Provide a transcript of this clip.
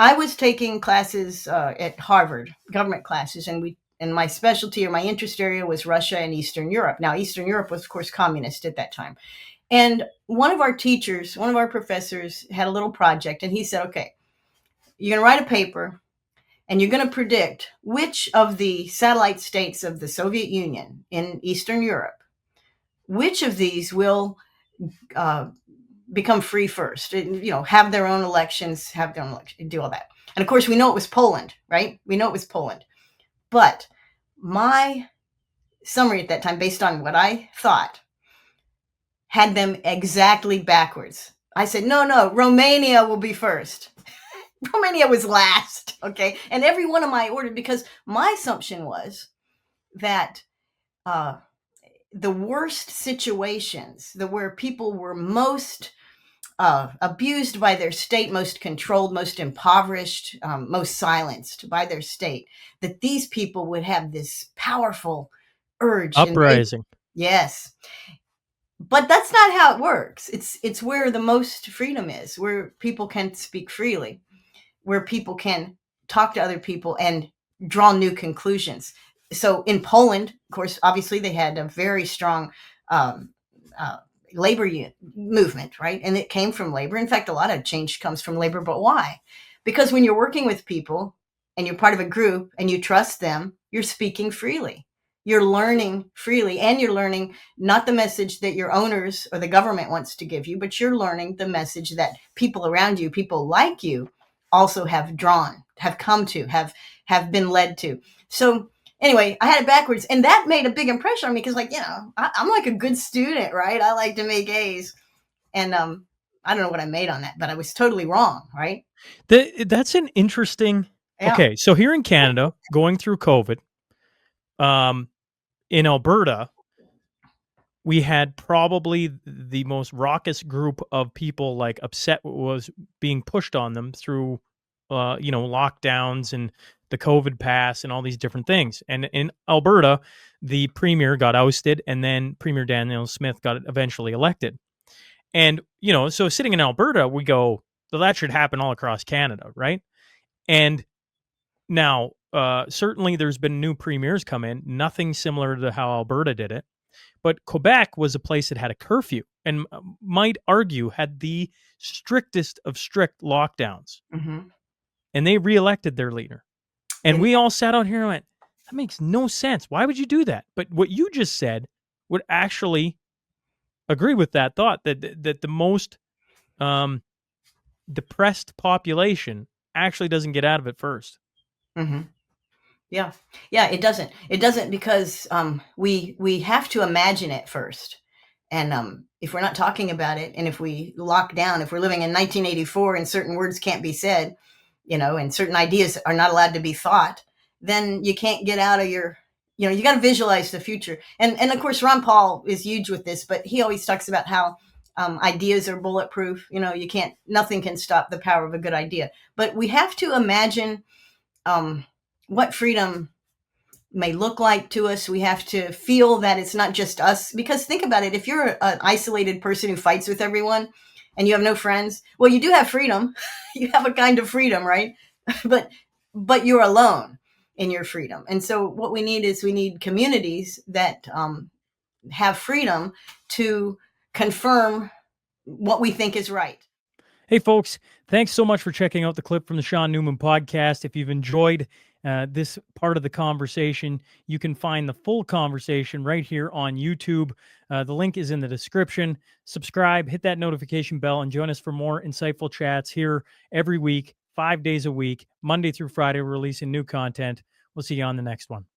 I was taking classes at Harvard, government classes, and my specialty or my interest area was Russia and Eastern Europe. Now, Eastern Europe was, of course, communist at that time. And one of our teachers, one of our professors had a little project, and he said, okay, you're going to write a paper, and you're going to predict which of the satellite states of the Soviet Union in Eastern Europe, which of these will become free first, have their own elections, do all that. And of course, we know it was Poland, right? We know it was Poland. But my summary at that time, based on what I thought, had them exactly backwards. I said, no, Romania will be first. Romania was last, okay? And every one of my ordered, because my assumption was that the worst situations, where people were most abused by their state, most controlled, most impoverished, most silenced by their state, that these people would have this powerful urge. Uprising. Yes. But that's not how it works. It's where the most freedom is, where people can speak freely, where people can talk to other people and draw new conclusions. So in Poland, of course, obviously they had a very strong labor movement, right? And it came from labor. In fact, a lot of change comes from labor. But why? Because when you're working with people and you're part of a group and you trust them, you're speaking freely. You're learning freely, and you're learning not the message that your owners or the government wants to give you, but you're learning the message that people around you, people like you, also have come to, have been led to. So anyway, I had it backwards, and that made a big impression on me because, I'm like a good student, right? I like to make A's, and I don't know what I made on that, but I was totally wrong, right? That's an interesting. Yeah. Okay, so here in Canada, going through COVID, in Alberta, we had probably the most raucous group of people, like, upset what was being pushed on them through, lockdowns and the COVID pass and all these different things. And in Alberta, the premier got ousted, and then Premier Daniel Smith got eventually elected. And, so sitting in Alberta, we go, well, that should happen all across Canada, right? And now, certainly there's been new premiers come in, nothing similar to how Alberta did it. But Quebec was a place that had a curfew and might argue had the strictest of strict lockdowns. Mm-hmm. And they reelected their leader. And we all sat out here and went, that makes no sense. Why would you do that? But what you just said would actually agree with that thought, that the most depressed population actually doesn't get out of it first. Mm-hmm. Yeah, it doesn't because we have to imagine it first. And if we're not talking about it, and if we lock down, if we're living in 1984 and certain words can't be said, and certain ideas are not allowed to be thought, then you can't get out of your, you got to visualize the future. And of course, Ron Paul is huge with this, but he always talks about how ideas are bulletproof. Nothing can stop the power of a good idea. But we have to imagine what freedom may look like to us. We have to feel that it's not just us, because think about it. If you're an isolated person who fights with everyone and you have no friends, well, you do have freedom. You have a kind of freedom, right? but you're alone in your freedom. And so what we need communities that have freedom to confirm what we think is right. Hey, folks, thanks so much for checking out the clip from the Sean Newman podcast. If you've enjoyed this part of the conversation, you can find the full conversation right here on YouTube. The link is in the description. Subscribe, hit that notification bell, and join us for more insightful chats here every week, 5 days a week, Monday through Friday. We're releasing new content. We'll see you on the next one.